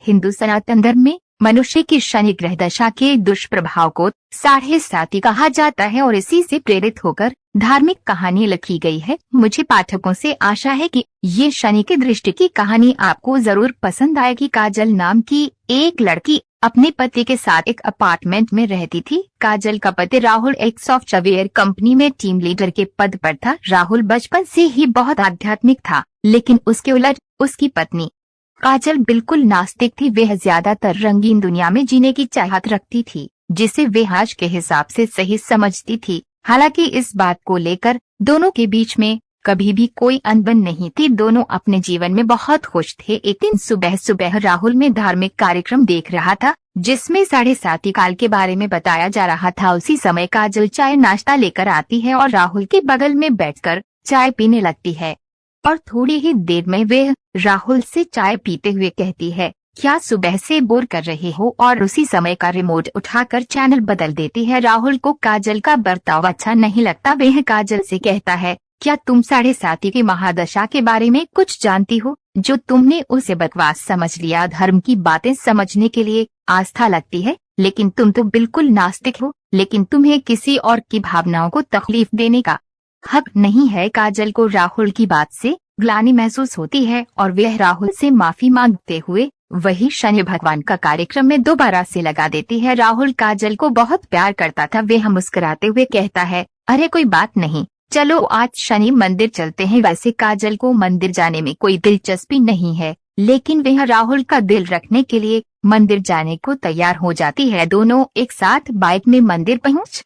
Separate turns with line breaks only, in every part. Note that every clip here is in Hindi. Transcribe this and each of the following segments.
हिंदू सनातन धर्म में मनुष्य की शनि ग्रह दशा के दुष्प्रभाव को 7.5 कहा जाता है और इसी से प्रेरित होकर धार्मिक कहानी लिखी गई है। मुझे पाठकों से आशा है कि ये शनि की दृष्टि की कहानी आपको जरूर पसंद आएगी। काजल नाम की एक लड़की अपने पति के साथ एक अपार्टमेंट में रहती थी। काजल का पति राहुल एक सॉफ्टवेयर कंपनी में टीम लीडर के पद पर था। राहुल बचपन से ही बहुत आध्यात्मिक था, लेकिन उसके उलट उसकी पत्नी काजल बिल्कुल नास्तिक थी। वह ज्यादातर रंगीन दुनिया में जीने की चाहत रखती थी, जिसे वह आज के हिसाब से सही समझती थी। हालांकि इस बात को लेकर दोनों के बीच में कभी भी कोई अनबन नहीं थी। दोनों अपने जीवन में बहुत खुश थे। एक दिन सुबह सुबह राहुल में धार्मिक कार्यक्रम देख रहा था, जिसमें 7.5 काल के बारे में बताया जा रहा था। उसी समय काजल चाय नाश्ता लेकर आती है और राहुल के बगल में बैठकर चाय पीने लगती है और थोड़ी ही देर में वह राहुल से चाय पीते हुए कहती है, क्या सुबह से बोर कर रहे हो? और उसी समय का रिमोट उठाकर चैनल बदल देती है। राहुल को काजल का बर्ताव अच्छा नहीं लगता। वह काजल से कहता है, क्या तुम 7.5 की महादशा के बारे में कुछ जानती हो? जो तुमने उसे बकवास समझ लिया। धर्म की बातें समझने के लिए आस्था लगती है, लेकिन तुम तो बिल्कुल नास्तिक हो। लेकिन तुम्हें किसी और की भावनाओं को तकलीफ देने का हक नहीं है। काजल को राहुल की बात से ग्लानि महसूस होती है और वह राहुल से माफी मांगते हुए वही शनि भगवान का कार्यक्रम में दोबारा से लगा देती है। राहुल काजल को बहुत प्यार करता था। वह मुस्कुराते हुए कहता है, अरे कोई बात नहीं, चलो आज शनि मंदिर चलते हैं। वैसे काजल को मंदिर जाने में कोई दिलचस्पी नहीं है, लेकिन वह राहुल का दिल रखने के लिए मंदिर जाने को तैयार हो जाती है। दोनों एक साथ बाइक में मंदिर पहुंच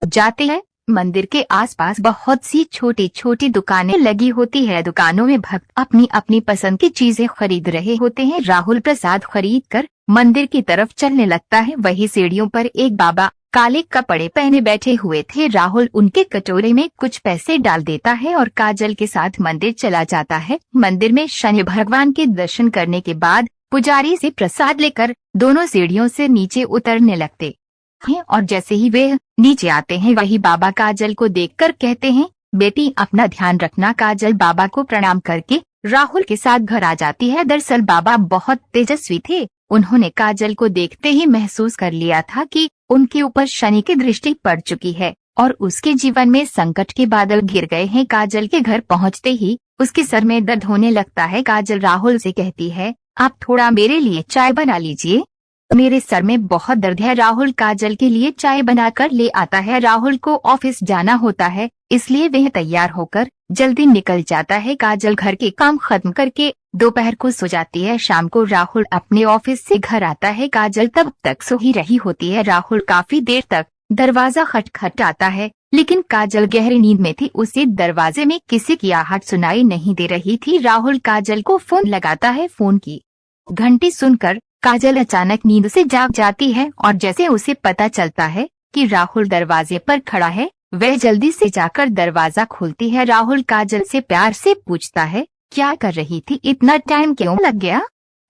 जाते हैं। मंदिर के आसपास बहुत सी छोटी छोटी दुकानें लगी होती है। दुकानों में भक्त अपनी अपनी पसंद की चीजें खरीद रहे होते हैं। राहुल प्रसाद खरीद कर मंदिर की तरफ चलने लगता है। वही सीढ़ियों पर एक बाबा काले कपड़े पहने बैठे हुए थे। राहुल उनके कटोरे में कुछ पैसे डाल देता है और काजल के साथ मंदिर चला जाता है। मंदिर में शनि भगवान के दर्शन करने के बाद पुजारी से प्रसाद लेकर दोनों सीढ़ियों से नीचे उतरने लगते हैं और जैसे ही वे नीचे आते हैं, वही बाबा काजल को देखकर कहते हैं, बेटी अपना ध्यान रखना। काजल बाबा को प्रणाम करके राहुल के साथ घर आ जाती है। दरअसल बाबा बहुत तेजस्वी थे। उन्होंने काजल को देखते ही महसूस कर लिया था कि उनके ऊपर शनि की दृष्टि पड़ चुकी है और उसके जीवन में संकट के बादल घिर गए हैं। काजल के घर पहुंचते ही उसके सर में दर्द होने लगता है। काजल राहुल से कहती है, आप थोड़ा मेरे लिए चाय बना लीजिए, मेरे सर में बहुत दर्द है। राहुल काजल के लिए चाय बनाकर ले आता है। राहुल को ऑफिस जाना होता है, इसलिए वह तैयार होकर जल्दी निकल जाता है। काजल घर के काम खत्म करके दोपहर को सो जाती है। शाम को राहुल अपने ऑफिस से घर आता है। काजल तब तक सो ही रही होती है। राहुल काफी देर तक दरवाजा खटखटाता है, लेकिन काजल गहरी नींद में थी। उसे दरवाजे में किसी की आहट सुनाई नहीं दे रही थी। राहुल काजल को फोन लगाता है। फोन की घंटी सुनकर काजल अचानक नींद से जाग जाती है और जैसे उसे पता चलता है कि राहुल दरवाजे पर खड़ा है, वह जल्दी से जाकर दरवाजा खोलती है। राहुल काजल से प्यार से पूछता है, क्या कर रही थी? इतना टाइम क्यों लग गया?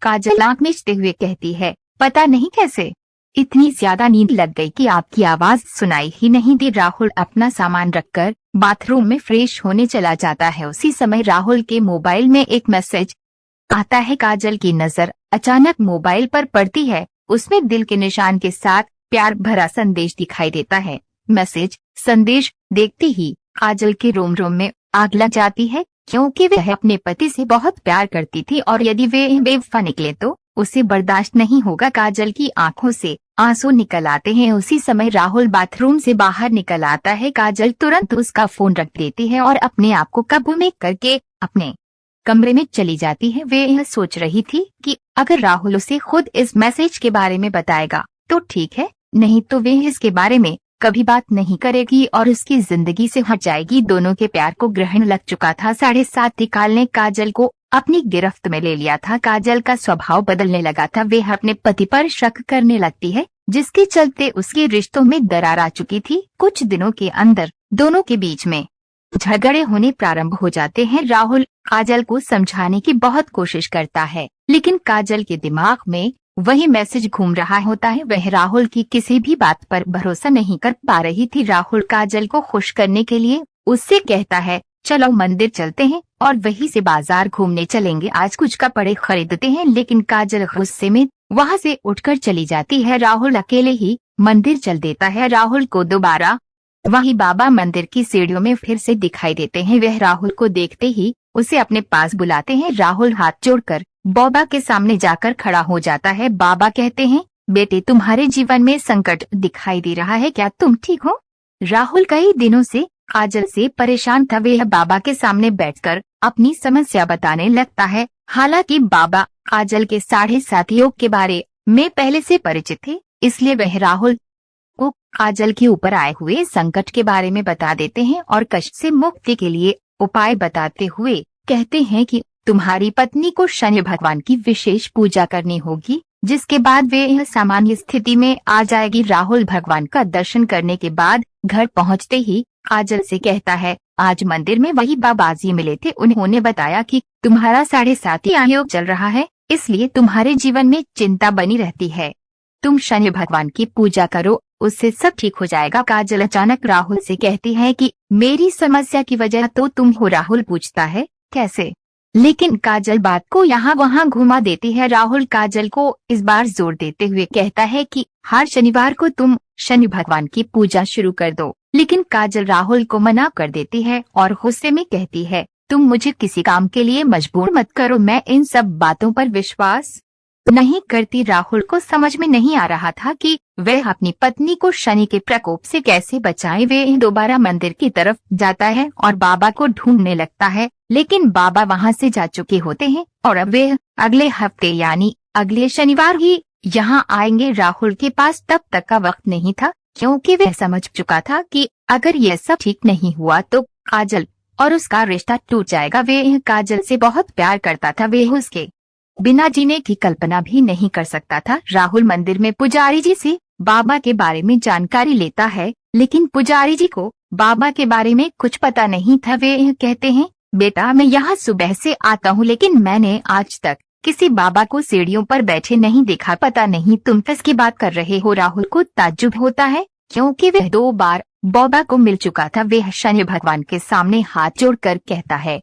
काजल आंख मीचते हुए कहती है, पता नहीं कैसे इतनी ज्यादा नींद लग गई कि आपकी आवाज सुनाई ही नहीं दी। राहुल अपना सामान रखकर बाथरूम में फ्रेश होने चला जाता है। उसी समय राहुल के मोबाइल में एक मैसेज आता है। काजल की नजर अचानक मोबाइल पर पड़ती है। उसमें दिल के निशान के साथ प्यार भरा संदेश दिखाई देता है। मैसेज संदेश देखते ही काजल के रोम रोम में आग लग जाती है, क्योंकि वह अपने पति से बहुत प्यार करती थी और यदि वे बेवफा निकले तो उसे बर्दाश्त नहीं होगा। काजल की आंखों से आंसू निकल आते हैं। उसी समय राहुल बाथरूम से बाहर निकल आता है। काजल तुरंत उसका फोन रख देती है और अपने आप को काबू में करके अपने कमरे में चली जाती है। वे यह सोच रही थी कि अगर राहुल उसे खुद इस मैसेज के बारे में बताएगा तो ठीक है, नहीं तो वे इसके बारे में कभी बात नहीं करेगी और उसकी जिंदगी से हट जाएगी। दोनों के प्यार को ग्रहण लग चुका था। 7.5 काल ने काजल को अपनी गिरफ्त में ले लिया था। काजल का स्वभाव बदलने लगा था। वह अपने पति पर शक करने लगती है, जिसके चलते उसके रिश्तों में दरार आ चुकी थी। कुछ दिनों के अंदर दोनों के बीच में झगड़े होने प्रारंभ हो जाते हैं। राहुल काजल को समझाने की बहुत कोशिश करता है, लेकिन काजल के दिमाग में वही मैसेज घूम रहा होता है। वह राहुल की किसी भी बात पर भरोसा नहीं कर पा रही थी। राहुल काजल को खुश करने के लिए उससे कहता है, चलो मंदिर चलते हैं और वहीं से बाजार घूमने चलेंगे, आज कुछ कपड़े खरीदते हैं। लेकिन काजल गुस्से में वहां से उठकर चली जाती है। राहुल अकेले ही मंदिर चल देता है। राहुल को दोबारा वही बाबा मंदिर की सीढ़ियों में फिर से दिखाई देते हैं। वह राहुल को देखते ही उसे अपने पास बुलाते हैं। राहुल हाथ जोड़कर बाबा के सामने जाकर खड़ा हो जाता है। बाबा कहते हैं, बेटे तुम्हारे जीवन में संकट दिखाई दे रहा है, क्या तुम ठीक हो? राहुल कई दिनों से काजल से परेशान था। वह बाबा के सामने बैठकर अपनी समस्या बताने लगता है। हालांकि बाबा काजल के 7.5 योग के बारे में पहले से परिचित थे, इसलिए वह राहुल को काजल के ऊपर आए हुए संकट के बारे में बता देते हैं और कष्ट से मुक्ति के लिए उपाय बताते हुए कहते हैं कि तुम्हारी पत्नी को शनि भगवान की विशेष पूजा करनी होगी, जिसके बाद वे यह सामान्य स्थिति में आ जाएगी। राहुल भगवान का दर्शन करने के बाद घर पहुंचते ही काजल से कहता है, आज मंदिर में वही बाबाजी मिले थे, उन्होंने बताया कि तुम्हारा 7.5 योग चल रहा है, इसलिए तुम्हारे जीवन में चिंता बनी रहती है। तुम शनि भगवान की पूजा करो, उससे सब ठीक हो जाएगा। काजल अचानक राहुल से कहती है कि मेरी समस्या की वजह तो तुम हो। राहुल पूछता है, कैसे? लेकिन काजल बात को यहाँ वहाँ घुमा देती है। राहुल काजल को इस बार जोर देते हुए कहता है कि हर शनिवार को तुम शनि भगवान की पूजा शुरू कर दो। लेकिन काजल राहुल को मना कर देती है और गुस्से में कहती है, तुम मुझे किसी काम के लिए मजबूर मत करो, मैं इन सब बातों पर विश्वास नहीं करती। राहुल को समझ में नहीं आ रहा था कि वह अपनी पत्नी को शनि के प्रकोप से कैसे बचाए। वे दोबारा मंदिर की तरफ जाता है और बाबा को ढूंढने लगता है, लेकिन बाबा वहां से जा चुके होते हैं और अब वे अगले हफ्ते यानी अगले शनिवार ही यहाँ आएंगे। राहुल के पास तब तक का वक्त नहीं था, क्योंकि वह समझ चुका था कि अगर यह सब ठीक नहीं हुआ तो काजल और उसका रिश्ता टूट जाएगा। वे काजल से बहुत प्यार करता था, वे उसके बिना जीने की कल्पना भी नहीं कर सकता था। राहुल मंदिर में पुजारी जी से बाबा के बारे में जानकारी लेता है, लेकिन पुजारी जी को बाबा के बारे में कुछ पता नहीं था। वे कहते हैं, बेटा मैं यहाँ सुबह से आता हूँ, लेकिन मैंने आज तक किसी बाबा को सीढ़ियों पर बैठे नहीं देखा, पता नहीं तुम किसकी बात कर रहे हो। राहुल को ताज्जुब होता है, क्योंकि वह 2 बार बाबा को मिल चुका था। वह शनि भगवान के सामने हाथ जोड़कर कहता है,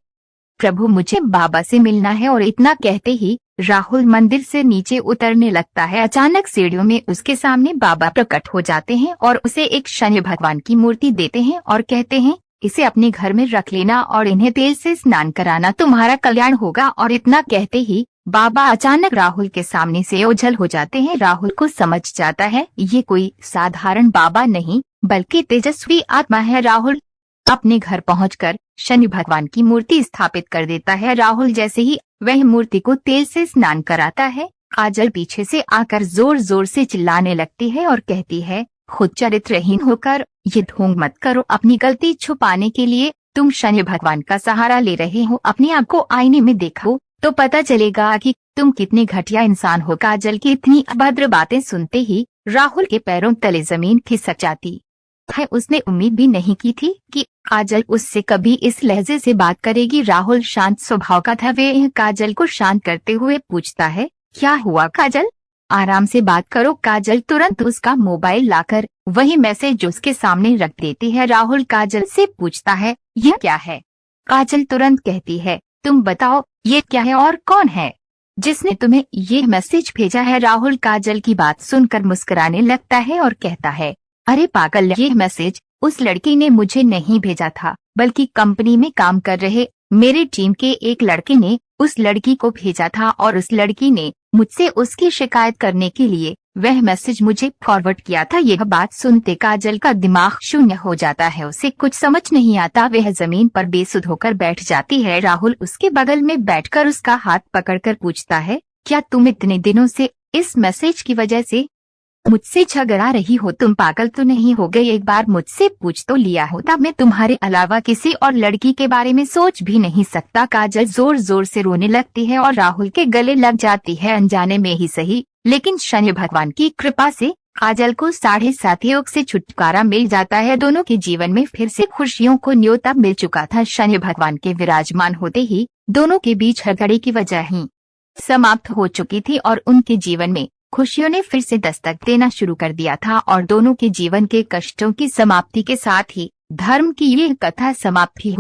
प्रभु मुझे बाबा से मिलना है। और इतना कहते ही राहुल मंदिर से नीचे उतरने लगता है। अचानक सीढ़ियों में उसके सामने बाबा प्रकट हो जाते हैं और उसे एक शनि भगवान की मूर्ति देते हैं और कहते हैं, इसे अपने घर में रख लेना और इन्हें तेल से स्नान कराना, तुम्हारा कल्याण होगा। और इतना कहते ही बाबा अचानक राहुल के सामने से ओझल हो जाते हैं। राहुल को समझ जाता है ये कोई साधारण बाबा नहीं बल्कि तेजस्वी आत्मा है। राहुल अपने घर पहुंचकर शनि भगवान की मूर्ति स्थापित कर देता है। राहुल जैसे ही वह मूर्ति को तेल से स्नान कराता है, काजल पीछे से आकर जोर जोर से चिल्लाने लगती है और कहती है, खुद चरित्रहीन होकर ये ढोंग मत करो, अपनी गलती छुपाने के लिए तुम शनि भगवान का सहारा ले रहे हो। अपने आप को आईने में देखो तो पता चलेगा कि तुम कितने घटिया इंसान हो। काजल की इतनी अभद्र बातें सुनते ही राहुल के पैरों तले जमीन खिसक जाती है। उसने उम्मीद भी नहीं की थी कि काजल उससे कभी इस लहजे से बात करेगी। राहुल शांत स्वभाव का था। वे काजल को शांत करते हुए पूछता है, क्या हुआ काजल, आराम से बात करो। काजल तुरंत उसका मोबाइल लाकर वही मैसेज उसके सामने रख देती है। राहुल काजल से पूछता है, यह क्या है? काजल तुरंत कहती है, तुम बताओ ये क्या है और कौन है जिसने तुम्हें ये मैसेज भेजा है? राहुल काजल की बात सुनकर मुस्कुराने लगता है और कहता है, अरे पागल, ये मैसेज उस लड़की ने मुझे नहीं भेजा था, बल्कि कंपनी में काम कर रहे मेरे टीम के एक लड़के ने उस लड़की को भेजा था और उस लड़की ने मुझसे उसकी शिकायत करने के लिए वह मैसेज मुझे फॉरवर्ड किया था। यह बात सुनते काजल का दिमाग शून्य हो जाता है, उसे कुछ समझ नहीं आता। वह जमीन पर बेसुध होकर बैठ जाती है। राहुल उसके बगल में बैठकर उसका हाथ पकड़कर पूछता है, क्या तुम इतने दिनों से इस मैसेज की वजह से मुझसे झगड़ा रही हो? तुम पागल तो नहीं हो गई? एक बार मुझसे पूछ तो लिया होता, मैं तुम्हारे अलावा किसी और लड़की के बारे में सोच भी नहीं सकता। काजल जोर जोर से रोने लगती है और राहुल के गले लग जाती है, अनजाने में ही सही, लेकिन शनि भगवान की कृपा से काजल को 7.5 योग से छुटकारा मिल जाता है। दोनों के जीवन में फिर से खुशियों को न्योता मिल चुका था। शनि भगवान के विराजमान होते ही दोनों के बीच झगड़े की वजह ही समाप्त हो चुकी थी और उनके जीवन में खुशियों ने फिर से दस्तक देना शुरू कर दिया था और दोनों के जीवन के कष्टों की समाप्ति के साथ ही धर्म की यह कथा समाप्त भी